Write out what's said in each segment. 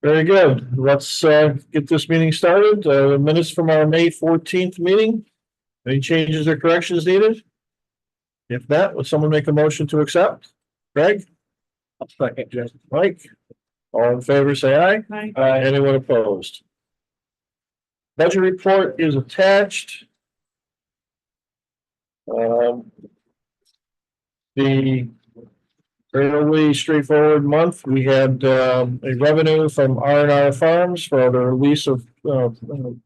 Very good. Let's get this meeting started. Minutes from our May 14th meeting. Any changes or corrections needed? If not, would someone make a motion to accept? Greg? Second, Jeff. Mike? All in favor, say aye. Aye. Anyone opposed? Budget report is attached. The fairly straightforward month. We had a revenue from R&R Farms for the release of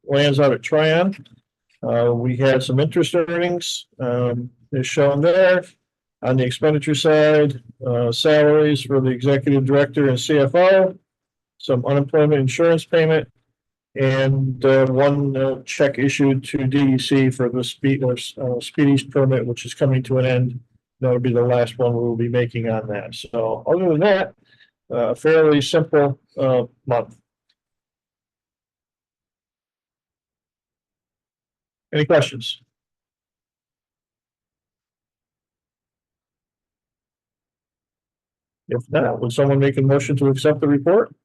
lands out at Tryon. We had some interest earnings is shown there. On the expenditure side, salaries for the executive director and CFO, some unemployment insurance payment, and one check issued to DEC for the speedies permit, which is coming to an end. That'll be the last one we'll be making on that. So other than that, fairly simple month. Any questions? If not, would someone make a motion to accept the report?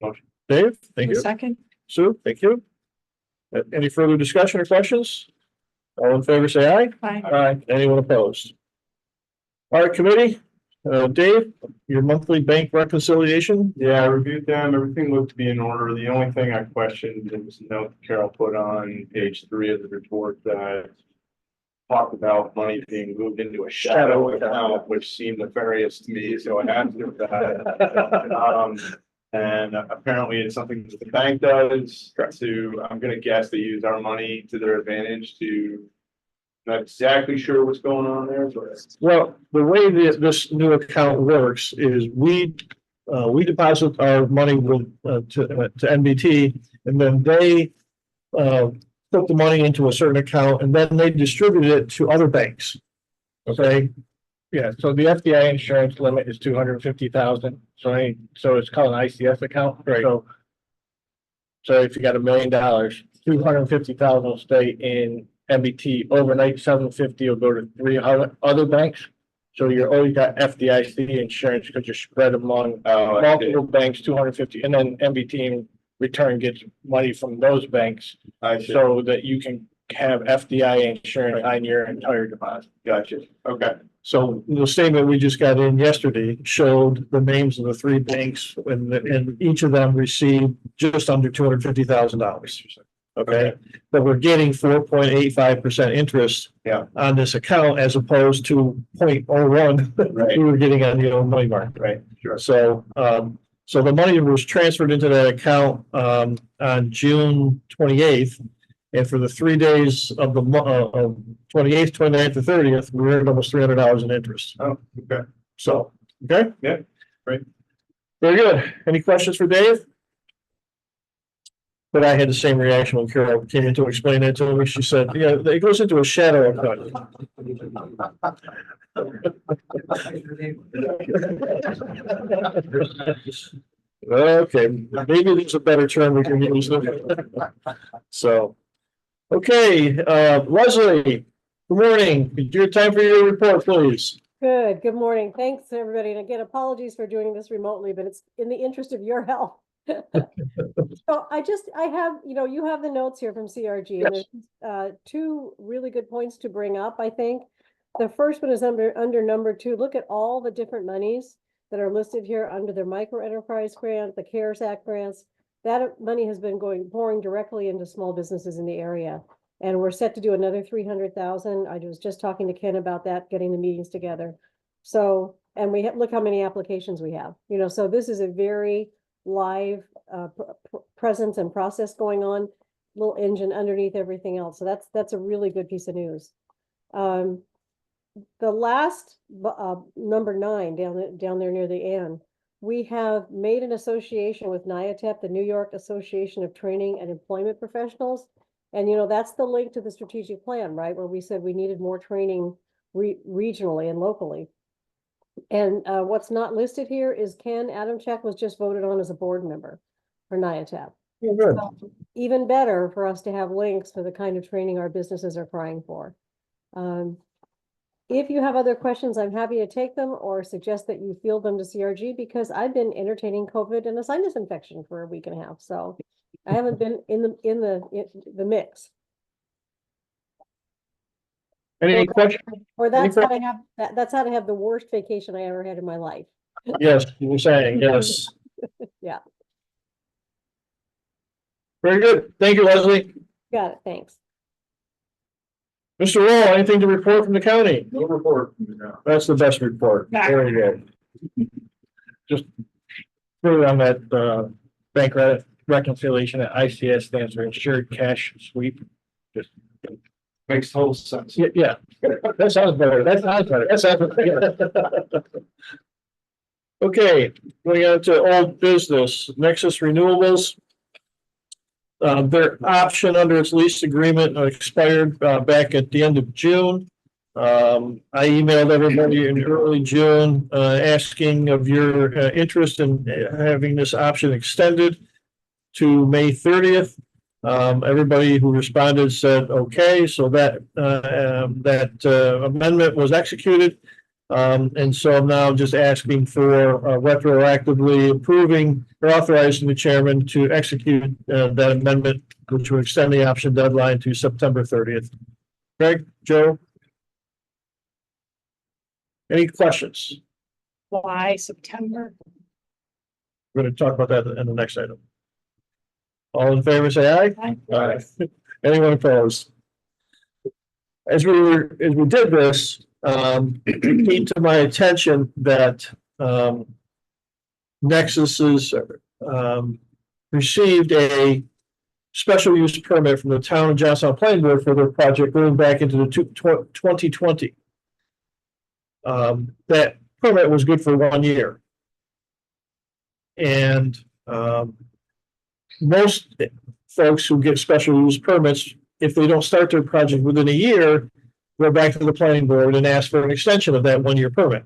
Motion. Dave, thank you. Second. Sue, thank you. Any further discussion or questions? All in favor, say aye. Aye. Aye. Anyone opposed? All right, committee. Dave, your monthly bank reconciliation. Yeah, I reviewed them. Everything looked to be in order. The only thing I questioned was a note Carol put on page 3 of the report that talked about money being moved into a shadow account, which seemed nefarious to me, so I had to do that. And apparently it's something that the bank does to, I'm gonna guess they use our money to their advantage to, not exactly sure what's going on there, but. Well, the way this new account works is we deposit our money with to NBT, and then they put the money into a certain account, and then they distribute it to other banks. Okay. Yeah, so the FDI insurance limit is 250,000. So it's called an ICS account. Right. So if you got $1 million, 250,000 will stay in MBT. Overnight, 750 will go to 3 other banks. So you're always got FDIC insurance because you're spread among multiple banks, 250, and then MBT in return gets money from those banks so that you can have FDI insurance on your entire deposit. Gotcha. Okay. So the statement we just got in yesterday showed the names of the 3 banks, and each of them received just under $250,000. Okay, but we're getting 4.85% interest on this account as opposed to 0.01 we were getting on the old money market. Right. Sure. So the money was transferred into that account on June 28th. And for the 3 days of the 28th, 29th, and 30th, we earned almost $300 in interest. Oh, okay. So, okay. Yeah, great. Very good. Any questions for Dave? But I had the same reaction when Carol came in to explain it to me. She said, yeah, it goes into a shadow account. Okay, maybe there's a better term we can use. So, okay, Leslie, good morning. Your time for your report, please. Good morning. Thanks, everybody. And again, apologies for doing this remotely, but it's in the interest of your health. So I have, you have the notes here from CRG. Yes. And there's 2 really good points to bring up, I think. The first one is under number 2. Look at all the different monies that are listed here under the micro enterprise grant, the CARES Act grants. That money has been pouring directly into small businesses in the area. And we're set to do another 300,000. I was just talking to Ken about that, getting the meetings together. So, and look how many applications we have, so this is a very live presence and process going on, little engine underneath everything else. So that's a really good piece of news. The last number 9 down there near the end, we have made an association with NIATEP, the New York Association of Training and Employment Professionals. And, that's the link to the strategic plan, right? Where we said we needed more training regionally and locally. And what's not listed here is Ken Adamchek was just voted on as a board member for NIATEP. Good. So even better for us to have links for the kind of training our businesses are crying for. if you have other questions, I'm happy to take them or suggest that you field them to CRG because I've been entertaining COVID and a sinus infection for a week and a half, so I haven't been in the mix. Any questions? Or that's Any how I have, that's how to have the worst vacation I ever had in my life. Yes, you were saying, yes. Yeah, Very good. Thank you, Leslie. got it, thanks. Mr. Roll, anything to report from the county? No report. That's the best report. Very good. Just really on that, bank reconciliation at ICS stands for Insured Cash Sweep. Just, Makes total sense. yeah, that sounds better. That sounds better. That sounds better. Okay, going on to old business, Nexus Renewables. Their option under its lease agreement expired back at the end of June. I emailed everybody in early June asking of your interest in having this option extended to May 30th. Everybody who responded said okay, so that amendment was executed. And so I'm now just asking for retroactively approving or authorizing the chairman to execute that amendment, which would extend the option deadline to September 30th. Greg, Joe? Any questions? Why September? We're going to talk about that in the next item. All in favor, say aye. Aye. Aye. Anyone opposed? As we did this, it came to my attention that Nexus has received a special use permit from the town of Johnstown Planning Board for their project going back into the 2020. That permit was good for 1 year. And most folks who get special use permits, if they don't start their project within a year, go back to the planning board and ask for an extension of that 1 year permit.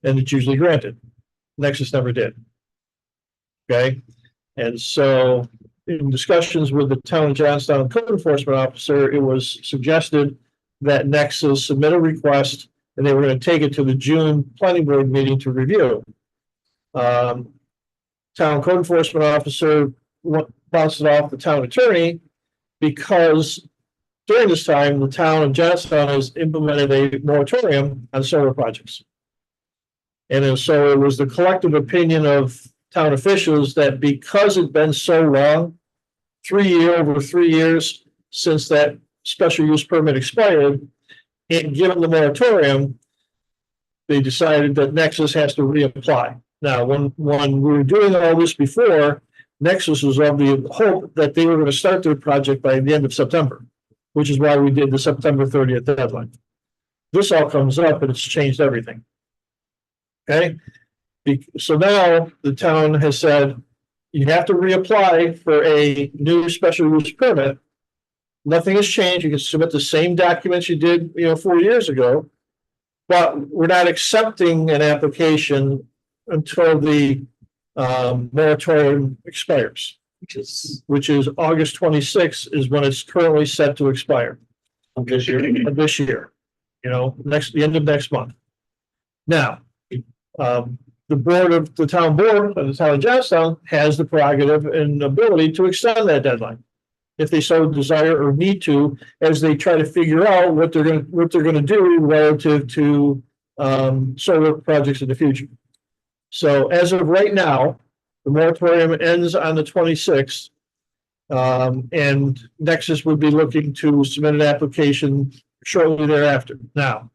And it's usually granted. Nexus never did. Okay. And so in discussions with the town of Johnstown code enforcement officer, it was suggested that Nexus submit a request and they were going to take it to the June planning board meeting to review. Town code enforcement officer bounced it off the town attorney because during this time, the town of Johnstown has implemented a moratorium on solar projects. And so it was the collective opinion of town officials that because it'd been so long, over 3 years since that special use permit expired, and given the moratorium, they decided that Nexus has to reapply. Now, when we were doing all this before, Nexus was of the hope that they were going to start their project by the end of September, which is why we did the September 30th deadline. This all comes up and it's changed everything. Okay, so now the town has said you have to reapply for a new special use permit. Nothing has changed. You can submit the same documents you did, 4 years ago, but we're not accepting an application until the moratorium expires, which is August 26th is when it's currently set to expire. This year. The end of next month. Now, the town board of the town of Johnstown has the prerogative and ability to extend that deadline if they so desire or need to, as they try to figure out what they're going to do relative to solar projects in the future. So as of right now, the moratorium ends on the 26th, and Nexus would be looking to submit an application shortly thereafter. Now,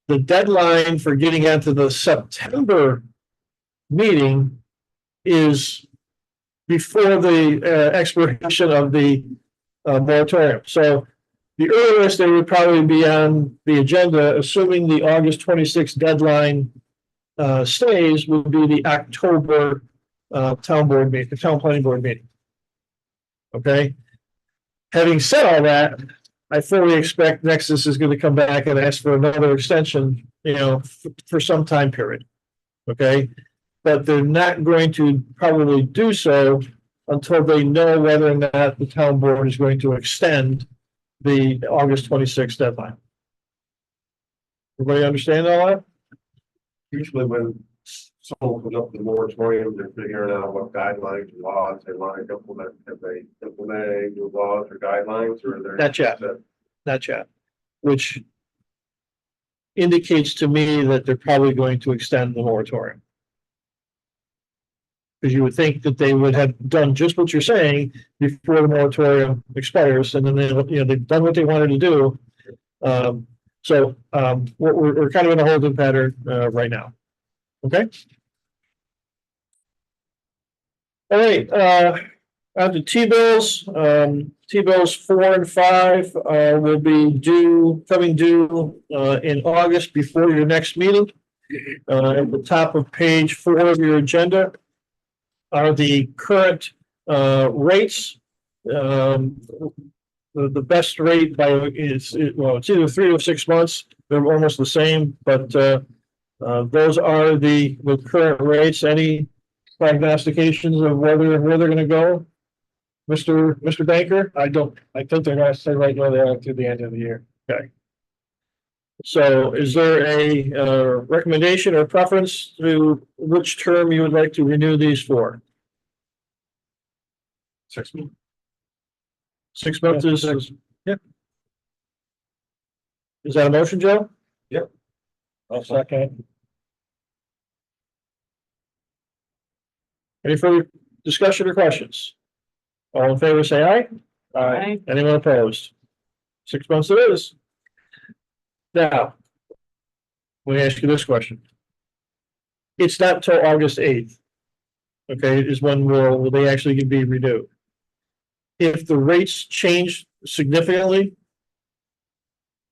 the deadline for getting onto the September meeting is before the expiration of the moratorium. So the earliest they would probably be on the agenda, assuming the August 26th deadline stays, would be the October town planning board meeting. Okay. Having said all that, I fully expect Nexus is going to come back and ask for another extension, for some time period. Okay. But they're not going to probably do so until they know whether or not the town board is going to extend the August 26th deadline. Everybody understand all that? Usually when someone comes up with a moratorium, they're figuring out what guidelines, laws they want to implement. Have they implemented any new laws or guidelines or they're? Not yet. Not yet, which indicates to me that they're probably going to extend the moratorium. Because you would think that they would have done just what you're saying before the moratorium expires, and then they, they've done what they wanted to do. We're kind of in a holding pattern, right now. Okay? All right, on to T-bills. T-bills 4 and 5, will be coming due, in August before your next meeting. At the top of page 4 of your agenda are the current, rates. The best rate it's either 3 or 6 months. They're almost the same, but, those are the current rates. Any prognostications of where they're gonna go? Mr. Banker? I think they're gonna stay right where they are through the end of the year. So is there a recommendation or preference to which term you would like to renew these for? 6 months. 6 months is, yeah. Is that a motion, Joe? Yep. I'll second. Any further discussion or questions? All in favor, say aye. Aye. Anyone opposed? 6 months it is. Now, let me ask you this question. It's not till August 8th. Okay, is when will they actually be renewed? If the rates change significantly,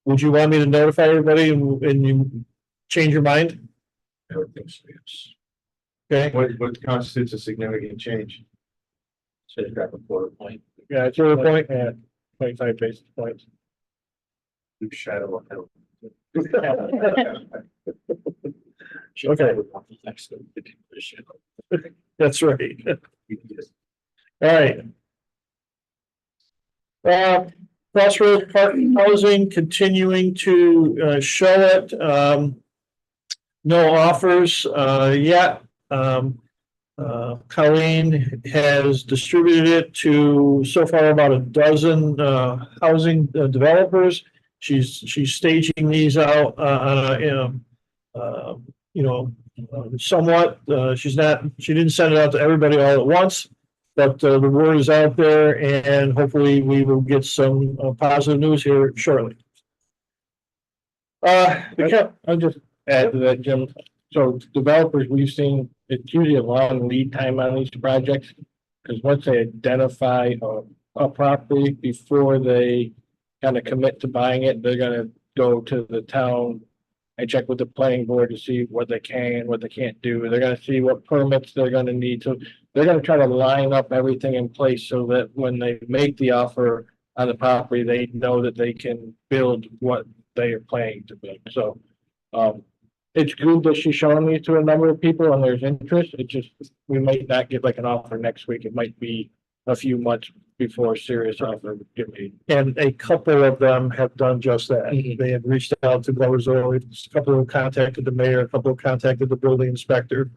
would you want me to notify everybody and you change your mind? I would think so, yes. Okay, What constitutes a significant change? So you got a quarter point. yeah, it's your point. Yeah, 25 basis points. You shadow of him. Okay, that's right. All right. Crossroads Park Housing continuing to show it. No offers yet. Colleen has distributed it to so far about a dozen housing developers. She's staging these out somewhat. She didn't send it out to everybody all at once, but the word is out there, and hopefully we will get some positive news here shortly. I'll just add to that, Jim. So developers, we've seen it's usually a long lead time on these projects. Because once they identify a property before they kind of commit to buying it, they're gonna go to the town and check with the planning board to see what they can, what they can't do. They're gonna see what permits they're gonna need. So they're gonna try to line up everything in place so that when they make the offer on the property, they know that they can build what they are planning to build. So, it's good that she's showing these to a number of people and there's interest. It just, we might not get like an offer next week. It might be a few months before a serious offer would get made. And a couple of them have done just that. Mhm. They have reached out to Gloversville. A couple have contacted the mayor, a couple have contacted the building inspector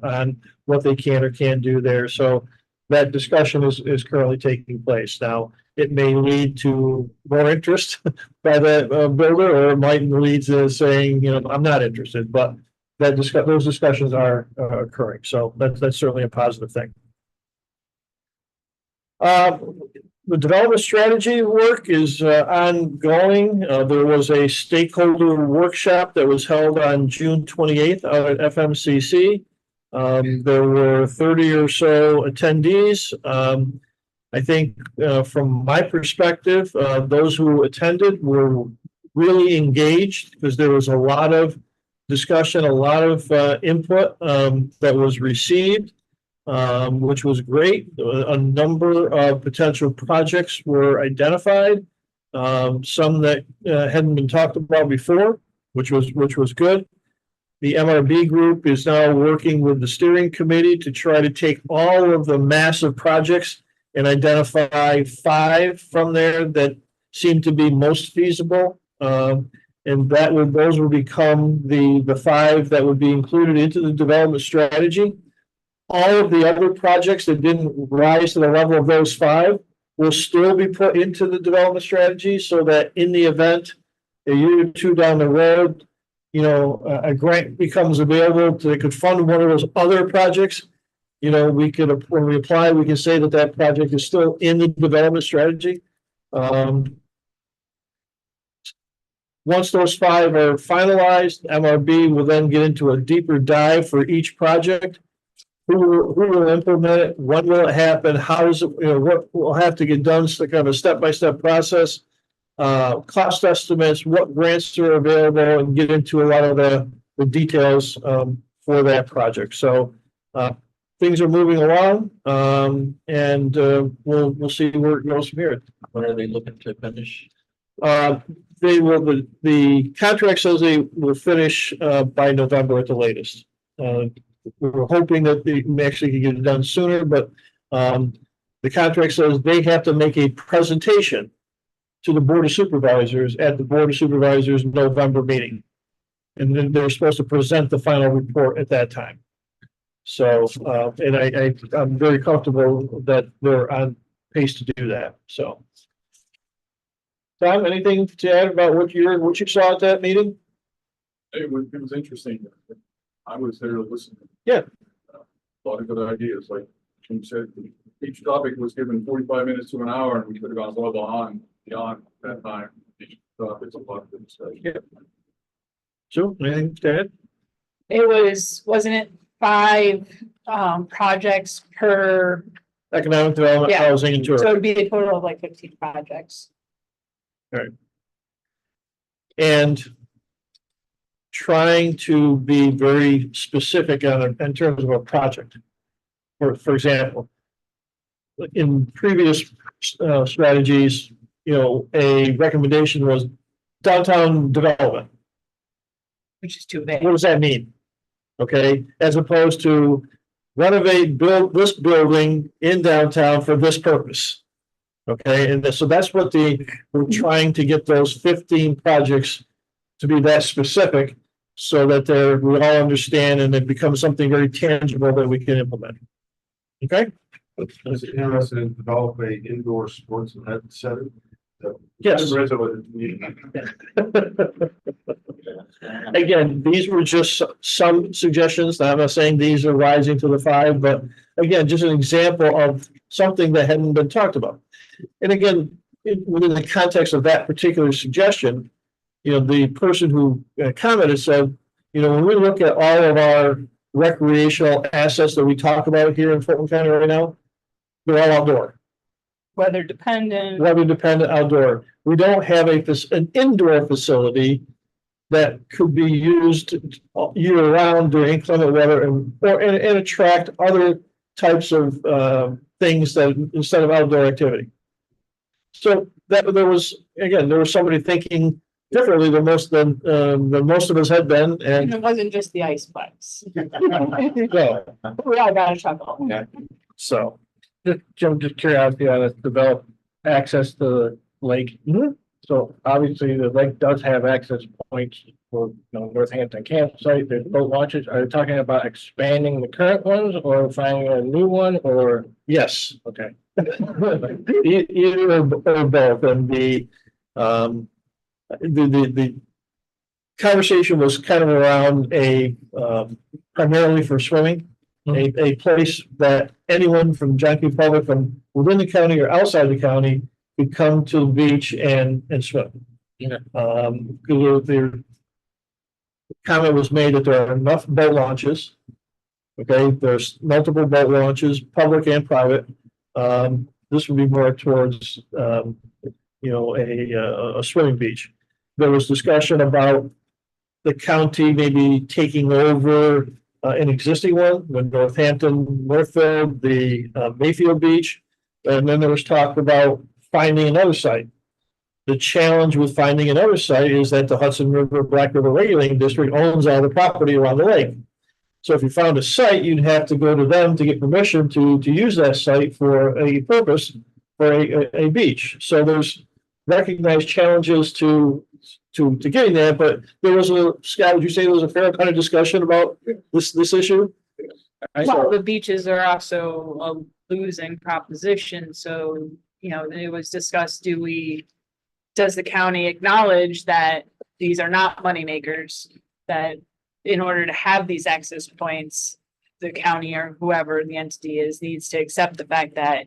on what they can or can't do there. So that discussion is currently taking place. Now, it may lead to more interest by the builder, or it might lead to saying, I'm not interested, but those discussions are occurring. So that's certainly a positive thing. The development strategy work is ongoing. There was a stakeholder workshop that was held on June 28th out at FMCC. There were 30 or so attendees. I think from my perspective, those who attended were really engaged because there was a lot of discussion, a lot of input that was received. Which was great. A number of potential projects were identified. Some that hadn't been talked about before, which was good. The MRB group is now working with the steering committee to try to take all of the massive projects and identify 5 from there that seem to be most feasible. And those will become the five that would be included into the development strategy. All of the other projects that didn't rise to the level of those five will still be put into the development strategy, so that in the event a year or two down the road, a grant becomes available that could fund one of those other projects. We could, when we apply, we can say that that project is still in the development strategy. Once those five are finalized, MRB will then get into a deeper dive for each project. Who will implement it? When will it happen? How does it, what will have to get done? So kind of a step-by-step process. Cost estimates, what grants are available, and get into a lot of the details for that project. So things are moving along, and we'll see where it goes from here. When are they looking to finish? The contract says they will finish by November at the latest. We're hoping that they actually can get it done sooner, but the contract says they have to make a presentation to the Board of Supervisors at the Board of Supervisors November meeting. And then they're supposed to present the final report at that time. So, and I'm very comfortable that they're on pace to do that, so. Tom, anything to add about what you saw at that meeting? It was interesting. I was there to listen. Yeah. A lot of good ideas, like Jim said, each topic was given 45 minutes to an hour, and we could have gone well beyond that time. Each topic's a lot of good discussion. Yeah. So, anything to add? Wasn't it 5 projects per, Economic development, Yeah. housing, and so it tourism. would be a total of like 15 projects. And trying to be very specific in terms of a project. For example, in previous strategies, a recommendation was downtown development. Which is too big. What does that mean? Okay, as opposed to build this building in downtown for this purpose. Okay, and so that's what we're trying to get those 15 projects to be that specific, so that we all understand and it becomes something very tangible that we can implement. Okay? Is it interested in develop a indoor sports event center? Yes. Again, these were just some suggestions. I'm not saying these are rising to the 5, but again, just an example of something that hadn't been talked about. And again, within the context of that particular suggestion, the person who commented said, when we look at all of our recreational assets that we talk about here in Fulton County right now, they're all outdoor. Weather dependent. Weather dependent outdoor. We don't have an indoor facility that could be used year round during inclement weather and attract other types of things that instead of outdoor activity. So there was somebody thinking differently than most of us had been, And and it wasn't just the Iceplex. so, We all got a chuckle. so. Just curiosity on this, develop access to the lake. Mhm. So obviously the lake does have access points for, Northampton campsite, there's boat launches. Are you talking about expanding the current ones or finding a new one or? Yes, Okay. either or both, and the conversation was kind of around primarily for swimming, a place that anyone from Junkie Public from within the county or outside the county could come to the beach and swim. Yeah. The comment was made that there are enough boat launches. Okay, there's multiple boat launches, public and private. This would be more towards, a swimming beach. There was discussion about the county maybe taking over an existing one, when Northampton, Northfield, the Mayfield Beach. And then there was talk about finding another site. The challenge with finding another site is that the Hudson River Black River Regulating District owns all the property around the lake. So if you found a site, you'd have to go to them to get permission to use that site for a purpose for a beach. So there's recognized challenges to to getting that, but there was Scott, would you say there was a fair kind of discussion about this issue? Well, the beaches are also a losing proposition, so, you know, it was discussed, does the county acknowledge that these are not moneymakers? That in order to have these access points, the county or whoever the entity is needs to accept the fact that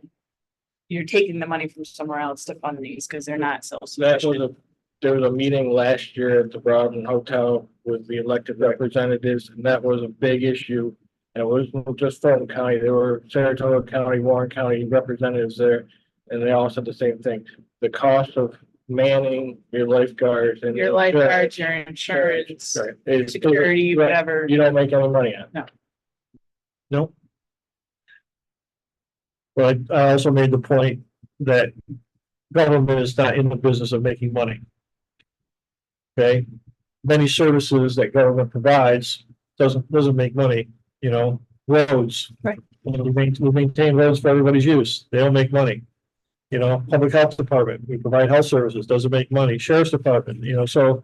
you're taking the money from somewhere else to fund these, because they're not self-sufficient. There was a meeting last year at the Broadman Hotel with the elected representatives, and that was a big issue. And it wasn't just Fulton County, there were Saratoga County, Warren County representatives there, and they all said the same thing. The cost of manning your lifeguards and Your lifeguards, your insurance, Right. security, Right. whatever. You don't make any money on it. No. But I also made the point that government is not in the business of making money. Okay, many services that government provides doesn't make money, you know, roads. Right. We maintain roads for everybody's use. They don't make money. You know, public health department, we provide health services, doesn't make money. Sheriff's department, you know, so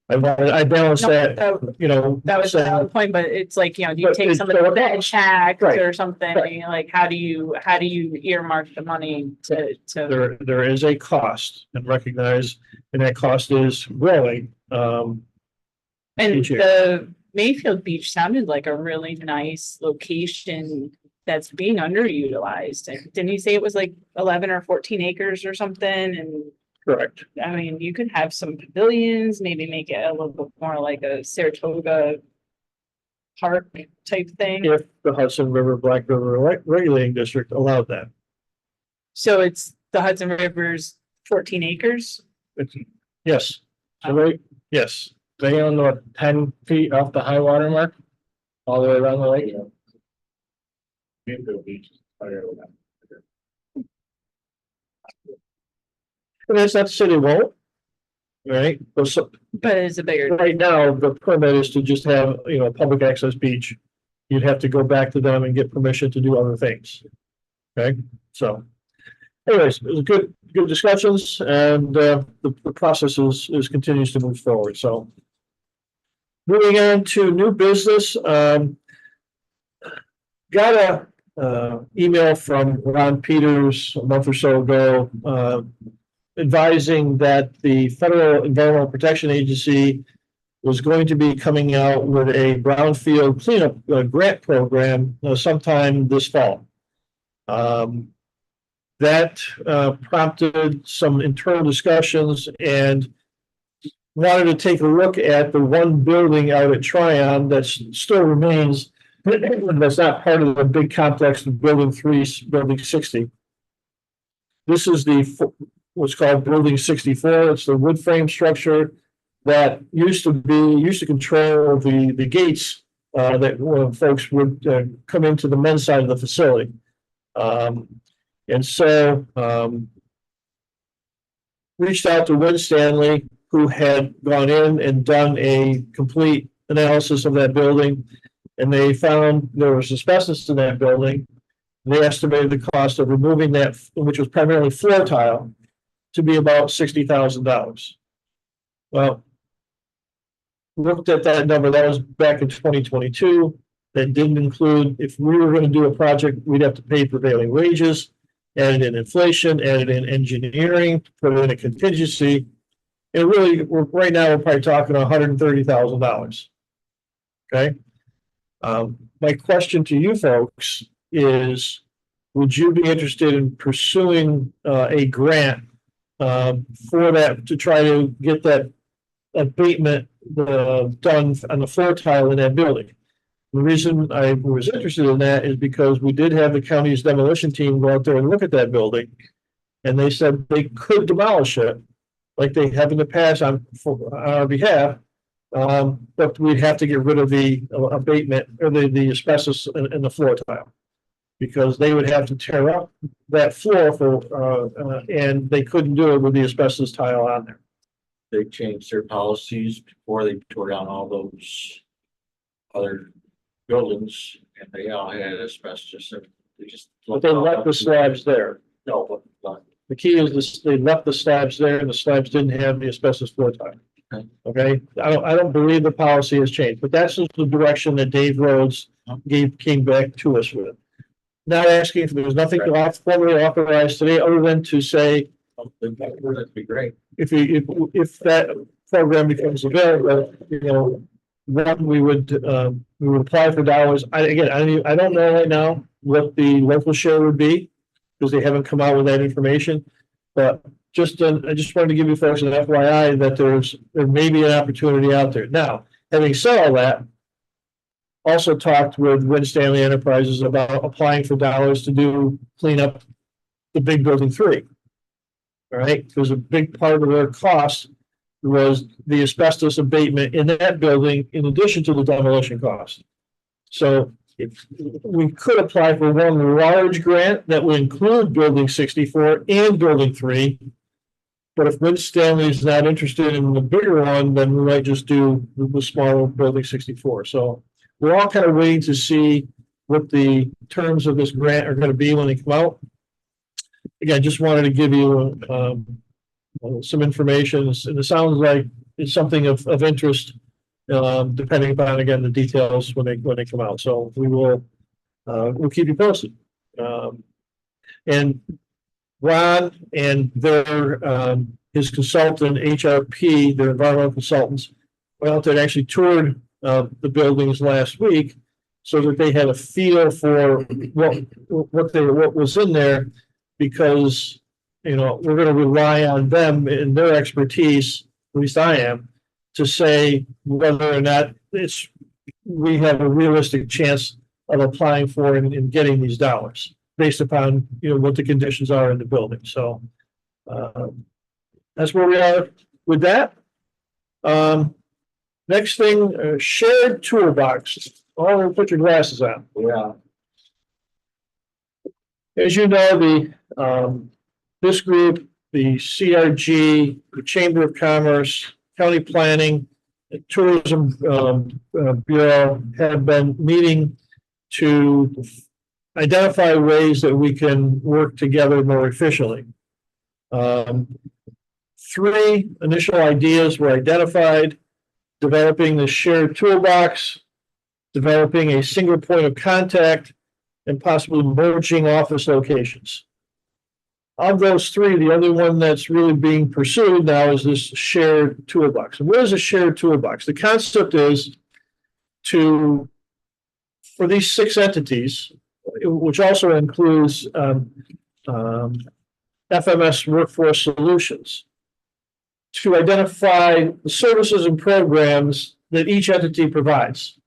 I balance No, that, you know. That was a saying- valid point, but it's like, you know, do you But take it's some of the so- Fed tax Right. or something? Right. Like, how do you earmark the money to, There is a cost and recognize, and that cost is growing. and each year. the Mayfield Beach sounded like a really nice location that's being underutilized. And didn't he say it was like 11 or 14 acres or something? And Correct. I mean, you could have some pavilions, maybe make it a little bit more like a Saratoga park type thing. If the Hudson River Black River Regulating District allowed that. So it's the Hudson River's 14 acres. It's, yes, So they, yes. they own what, 10 feet off the high water mark? All the way around the lake? And that's not to say they won't. Right, but so, But it's a bigger, right now, the permit is to just have, you know, public access beach. You'd have to go back to them and get permission to do other things. Okay, so. Anyways, it was good discussions, and the process is continues to move forward, so. Moving on to new business, got a email from Ron Peters a month or so ago, advising that the Federal Environmental Protection Agency was going to be coming out with a brownfield cleanup grant program sometime this fall. That prompted some internal discussions and wanted to take a look at the one building out at Tryon that still remains, that's not part of the big complex of Building 3, Building 60. This is what's called Building 64. It's the wood frame structure that used to control the gates that when folks would come into the men's side of the facility. And so reached out to Win Stanley, who had gone in and done a complete analysis of that building. And they found there was asbestos in that building. They estimated the cost of removing that, which was primarily floor tile, to be about $60,000. Well, looked at that number, that was back in 2022. That didn't include, if we were going to do a project, we'd have to pay prevailing wages, added in inflation, added in engineering, put in a contingency. And really, right now, we're probably talking $130,000. Okay. My question to you folks is, would you be interested in pursuing a grant for that, to try to get that abatement done on the floor tile in that building? The reason I was interested in that is because we did have the county's demolition team go out there and look at that building. And they said they could demolish it like they have in the past on our behalf. But we'd have to get rid of the abatement or the asbestos in the floor tile. Because they would have to tear up that floor and they couldn't do it with the asbestos tile on there. They changed their policies before they tore down all those other buildings, and they all had asbestos, and they just. But they left the slabs there. No, but The key is this, they left the slabs there and the slabs didn't have the asbestos floor tile. Okay, I don't believe the policy has changed, but that's just the direction that Dave Rhodes came back to us with. Not asking if there was nothing to formally authorize today, other than to say, That'd be great. if if that program becomes available, you know, then we would apply for dollars. I don't know right now what the local share would be, because they haven't come out with that information. But I just wanted to give you folks an FYI that there may be an opportunity out there. Now, having said all that, also talked with Win Stanley Enterprises about applying for dollars to do clean up the big building 3. All right, because a big part of their cost was the asbestos abatement in that building, in addition to the demolition cost. So if we could apply for one large grant that would include building 64 and building 3. But if Win Stanley is not interested in the bigger one, then we might just do the smaller building 64. So we're all kind of waiting to see what the terms of this grant are going to be when they come out. Again, just wanted to give you some information, and it sounds like it's something of interest, depending upon, again, the details when they come out. So we'll keep you posted. And Ron and his consultant, HRP, their environmental consultants, went out there and actually toured the buildings last week, so that they had a feel for what was in there, because, you know, we're going to rely on them and their expertise, at least I am, to say whether or not we have a realistic chance of applying for and getting these dollars, based upon, you know, what the conditions are in the building. So that's where we are with that. Next thing, shared toolbox. Oh, put your glasses on. Yeah. As you know, this group, the CRG, the Chamber of Commerce, County Planning, the Tourism Bureau have been meeting to identify ways that we can work together more efficiently. 3 initial ideas were identified: developing the shared toolbox, developing a single point of contact, and possibly merging office locations. Of those 3, the only one that's really being pursued now is this shared toolbox. And what is a shared toolbox? The concept is for these 6 entities, which also includes FMS Workforce Solutions, to identify the services and programs that each entity provides,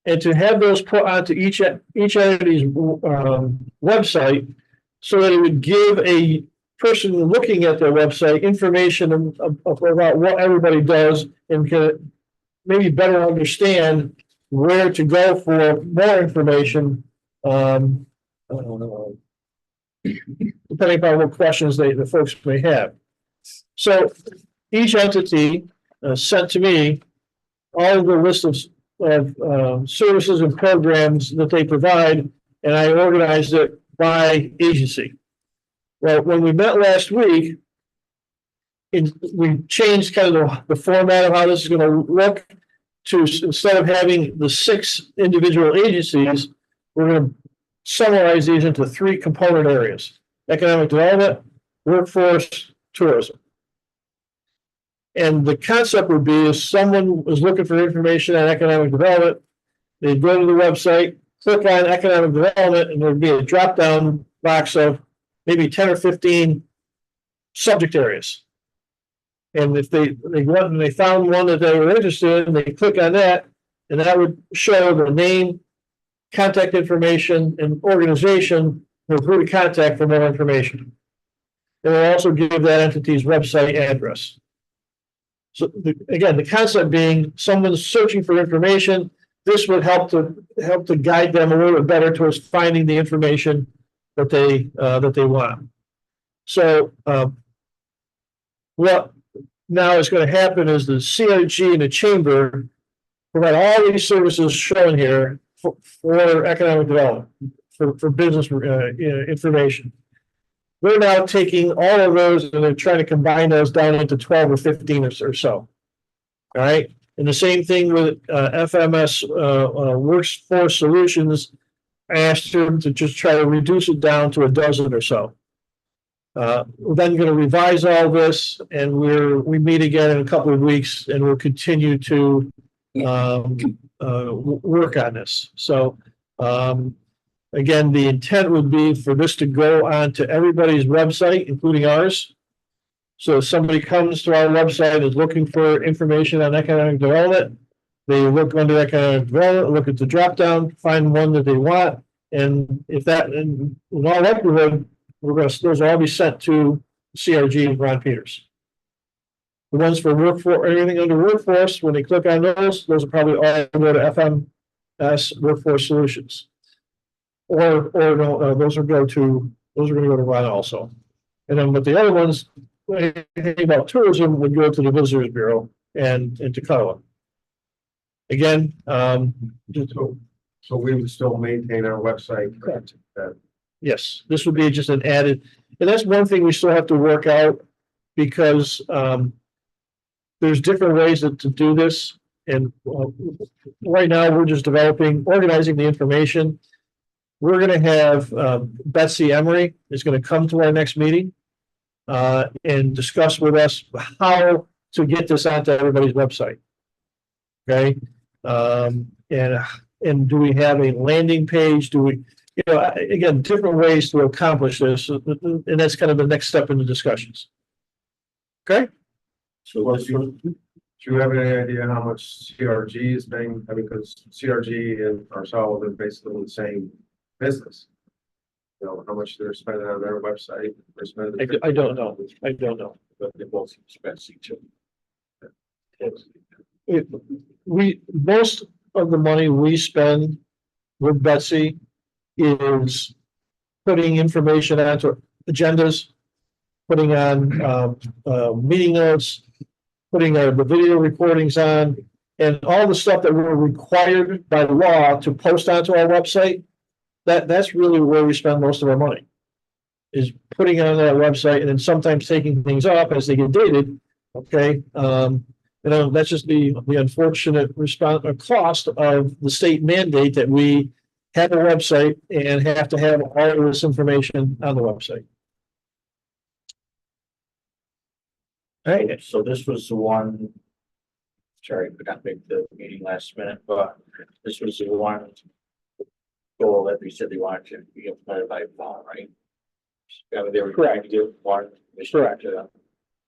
and to have those put onto each entity's website, so that it would give a person looking at their website information about what everybody does, and can maybe better understand where to go for more information, depending upon what questions the folks may have. So each entity sent to me all of the list of services and programs that they provide, and I organized it by agency. Well, when we met last week, we changed kind of the format of how this is going to look, to, instead of having the 6 individual agencies, we're going to summarize these into 3 component areas: economic development, workforce, tourism. And the concept would be, if someone was looking for information on economic development, they'd go to the website, click on economic development, and there'd be a drop-down box of maybe 10 or 15 subject areas. And if they went and they found one that they were interested in, they click on that, and that would show the name, contact information, and organization, or who to contact for more information. It will also give that entity's website address. So again, the concept being, someone's searching for information, this would help to guide them a little bit better towards finding the information that they want. So what now is going to happen is the CRG and the Chamber provide all these services shown here for economic development, for business information. We're now taking all of those and they're trying to combine those down into 12 or 15 or so. All right, and the same thing with FMS Workforce Solutions. I asked them to just try to reduce it down to a dozen or so. We're then going to revise all this, and we meet again in a couple of weeks, and we'll continue to work on this. So again, the intent would be for this to go on to everybody's website, including ours. So if somebody comes to our website and is looking for information on economic development, they look under economic development, look at the drop down, find one that they want, and if that, in all likelihood, those will all be sent to CRG and Ron Peters. The ones for workforce, everything under workforce, when they click on those will probably all go to FMS Workforce Solutions. Or no, those are going to go to Ron also. And then with the other ones, anything about tourism would go to the Visitors Bureau and to Carla. Again, So we would still maintain our website. Correct. That yes, this would be just an added, and that's one thing we still have to work out because there's different ways to do this. And right now we're just organizing the information. We're going to have Betsy Emery is going to come to our next meeting and discuss with us how to get this onto everybody's website. Okay. And do we have a landing page? Do we, again, different ways to accomplish this. And that's kind of the next step in the discussions. Okay. So this was, do you have any idea how much CRG is paying? I mean, because CRG and ourselves are basically the same business. How much they're spending on their website. They're spending. I don't know. I don't know. but they both expensive too. Most of the money we spend with Betsy is putting information onto agendas, putting on meeting notes, putting the video recordings on, and all the stuff that we're required by law to post onto our website. That's really where we spend most of our money, is putting it on that website and then sometimes taking things off as they get dated. Okay. That's just the unfortunate response or cost of the state mandate that we have a website and have to have all of this information on the website. All right. Okay, so this was the one. Sorry, we got to make the meeting last minute, but this was the one goal that we said they wanted to be implemented by fall, right? Yeah, they were trying to get one. Correct.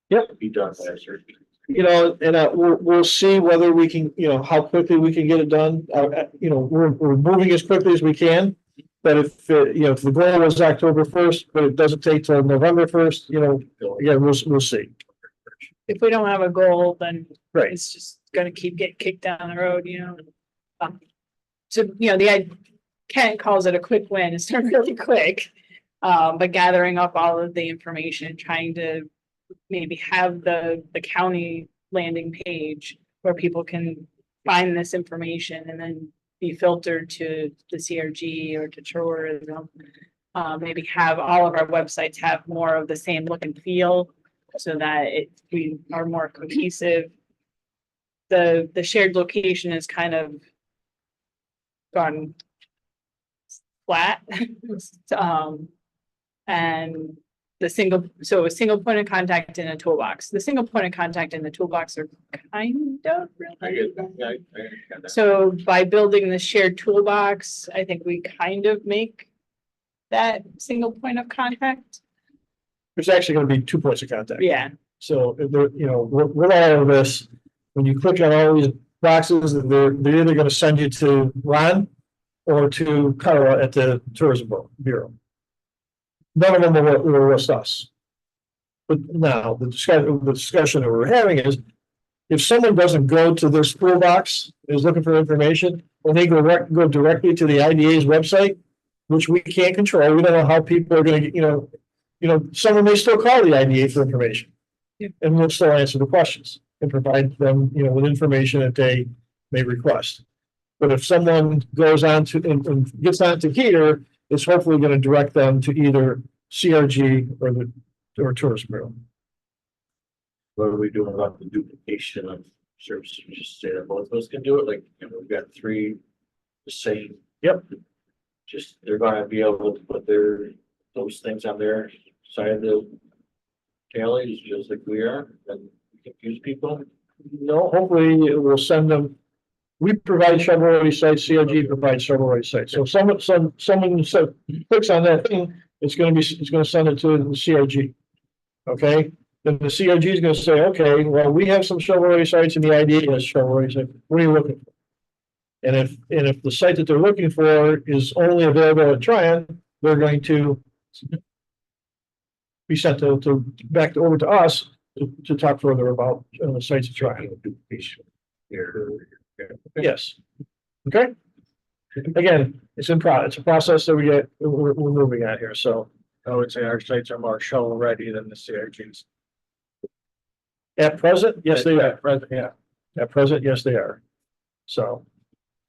Yep. Be done by a certain. And we'll see whether we can, how quickly we can get it done. We're moving as quickly as we can. But if the goal was October 1st, but it doesn't take till November 1st, again, we'll see. If we don't have a goal, then Right. it's just gonna keep getting kicked down the road, So, Kent calls it a quick win. It's not really quick. But gathering up all of the information, trying to maybe have the county landing page where people can find this information and then be filtered to the CRG or to tourism. Maybe have all of our websites have more of the same look and feel so that we are more cohesive. The shared location is kind of gone flat. And a single point of contact in a toolbox. The single point of contact in the toolbox are kind of really. So by building the shared toolbox, I think we kind of make that single point of contact. There's actually going to be 2 points of contact. Yeah. So, with all of this, when you click on all these boxes, they're either going to send you to Ron or to Carla at the Tourism Bureau. None of them will list us. But now the discussion that we're having is, if someone doesn't go to this toolbox, is looking for information, and they go directly to the IDA's website, which we can't control. We don't know how people are going to, someone may still call the IDA for information. Yeah. And we'll still answer the questions and provide them, with information that they may request. But if someone goes on to and gets onto here, it's hopefully going to direct them to either CRG or Tourist Bureau. What are we doing about the duplication of services, just say that both of us can do it, like, you know, we've got three the same. Yep. Just, they're gonna be able to put those things on their side of the tallies, just like we are, and confuse people. No, hopefully it will send them. We provide shovel-ready sites, CRG provides shovel-ready sites. So someone said, clicks on that thing, it's gonna send it to the CRG. Okay, then the CRG is gonna say, okay, well, we have some shovel-ready sites and the IDA has shovel-ready sites. What are you looking for? And if the site that they're looking for is only available at Tryon, they're going to be sent back over to us to talk further about the sites at Tryon. Yes. Okay. Again, it's a process that we're moving at here, so. I would say our sites are more shovel ready than the CRGs. At present, yes, they are. Yeah. At present, yes, they are. So,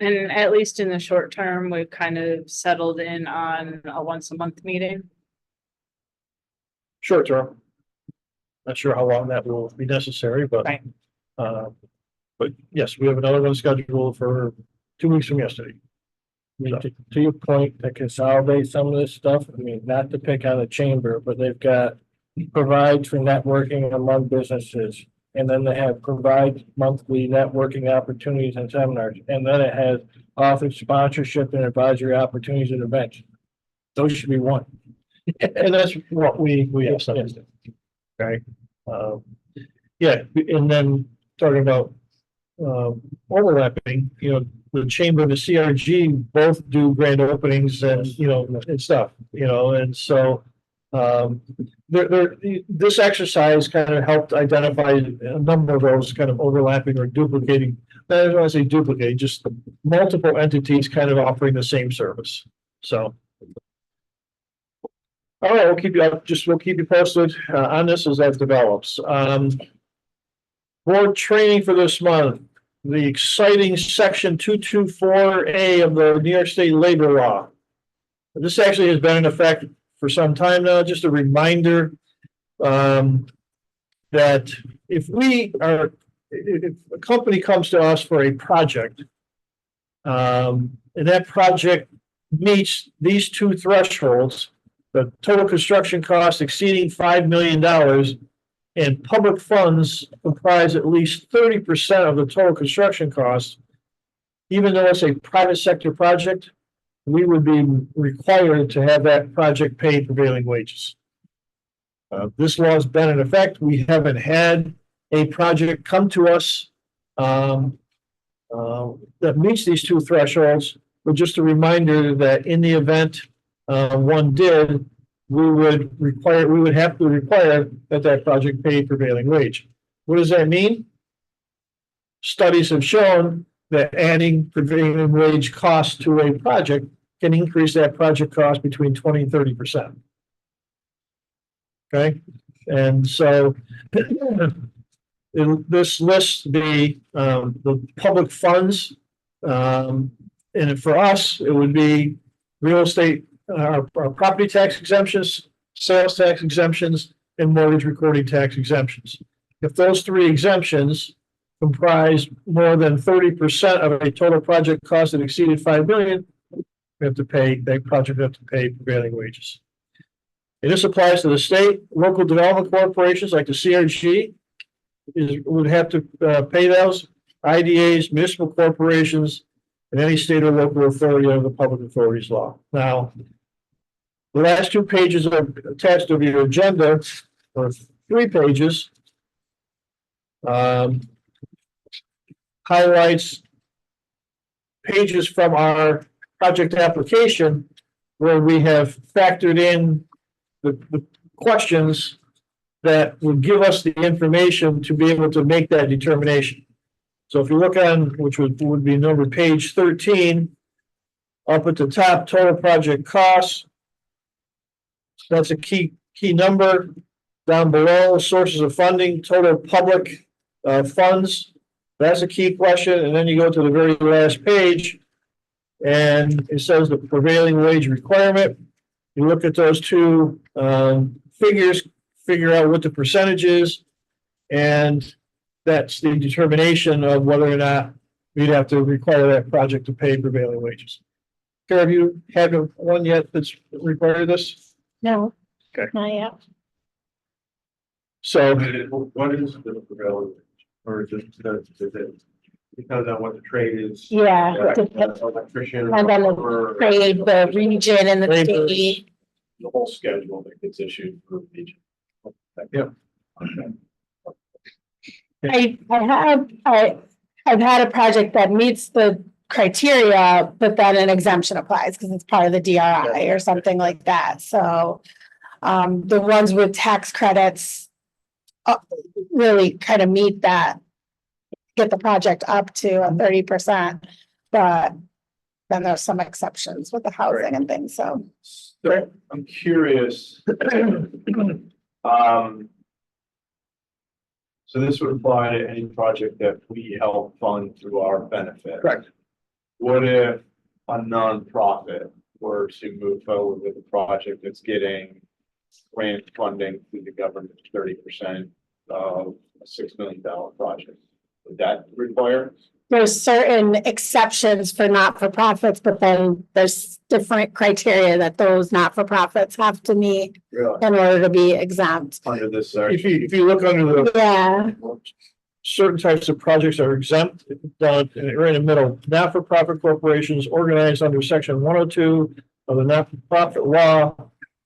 And at least in the short term, we've kind of settled in on a once a month meeting. short term. Not sure how long that will be necessary, but. Right. But yes, we have another one scheduled for 2 weeks from yesterday. I mean, to your point, to consolidate some of this stuff, I mean, not to pick on the chamber, but they've got provides for networking among businesses. And then they have provide monthly networking opportunities and seminars. And then it has office sponsorship and advisory opportunities and events. Those should be one. And that's what we have suggested. Okay. Yeah, and then talking about overlapping, the chamber and the CRG both do grand openings and, and stuff, and so this exercise kind of helped identify a number of those kind of overlapping or duplicating. I don't want to say duplicate, just multiple entities kind of offering the same service. So. All right, we'll keep you posted on this as that develops. Board training for this month, the exciting section 224A of the New York State labor law. This actually has been in effect for some time now. Just a reminder that if a company comes to us for a project, and that project meets these two thresholds, the total construction cost exceeding $5 million and public funds comprise at least 30% of the total construction cost, even though it's a private sector project, we would be required to have that project pay prevailing wages. This law has been in effect. We haven't had a project come to us that meets these two thresholds, but just a reminder that in the event one did, we would have to require that project pay prevailing wage. What does that mean? Studies have shown that adding prevailing wage costs to a project can increase that project cost between 20 and 30%. Okay, and so this lists the public funds, and for us, it would be real estate. Our property tax exemptions, sales tax exemptions, and mortgage recording tax exemptions. If those three exemptions comprise more than 30% of a total project cost that exceeded $5 million, that project would have to pay prevailing wages. And this applies to the state, local development corporations like the CRG would have to pay those, IDAs, municipal corporations, and any state or local authority under the public authorities law. Now, the last 2 pages are attached to your agenda, or 3 pages, highlights pages from our project application where we have factored in the questions that would give us the information to be able to make that determination. So if you look on, which would be number page 13, up at the top, total project costs. That's a key number. Down below, sources of funding, total public funds. That's a key question. And then you go to the very last page, and it says the prevailing wage requirement. You look at those two figures, figure out what the percentage is, and that's the determination of whether or not we'd have to require that project to pay prevailing wages. Kara, have you had one yet that's required this? No. Okay. Not yet. So, What is the prevailing, or is it because of what the trade is? Yeah. Electrician. And then or- Trade, the region and the Labor. state. The whole schedule that gets issued for each. I've had a project that meets the criteria, but then an exemption applies because it's part of the DRI or something like that, so. The ones with tax credits. Really kind of meet that. Get the project up to a 30%, but. Then there's some exceptions with the housing and things, so. So I'm curious. So this would apply to any project that we help fund through our benefit. correct. What if a nonprofit were to move forward with a project that's getting grant funding through the government, 30% of a $6 million project? Would that require? There's certain exceptions for not-for-profits, but then there's different criteria that those not-for-profits have to meet Really? in order to be exempt. Under this If section? you look under the Yeah, certain types of projects are exempt, down right in the middle, not-for-profit corporations organized under section 102 of the not-for-profit law.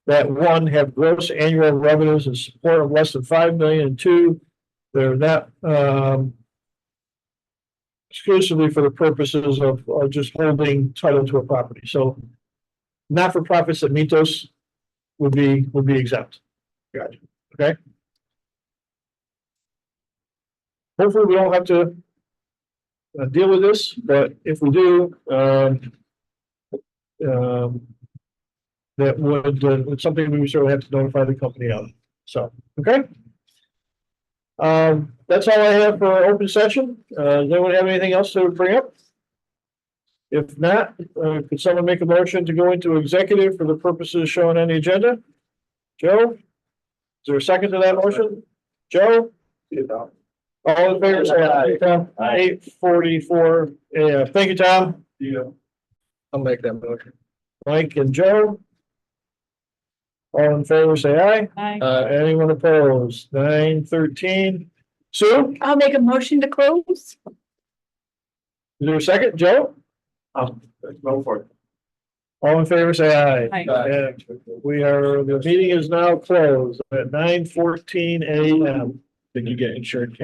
That one, have gross annual revenues in support of less than 5 million, and two, they're not, exclusively for the purposes of just holding title to a property, so. Not-for-profits that meet those would be exempt. Gotcha. Okay. Hopefully, we don't have to deal with this, but if we do, that would something we would certainly have to notify the company of. So, okay. That's all I have for our open session. Does anyone have anything else to bring up? If not, could someone make a motion to go into executive for the purposes shown on the agenda? Joe? Is there a second to that motion? Joe? All in favor, say aye. Tom? 8:44. Yeah, thank you, Tom. Yeah. I'll make that motion. Mike and Joe? All in favor, say aye. Aye. Anyone opposed? 9:13. Sue, I'll make a motion to close. is there a second? Joe? Go for it. All in favor, say aye. Aye. The meeting is now closed at 9:14 a.m. Did you get insured, Ken?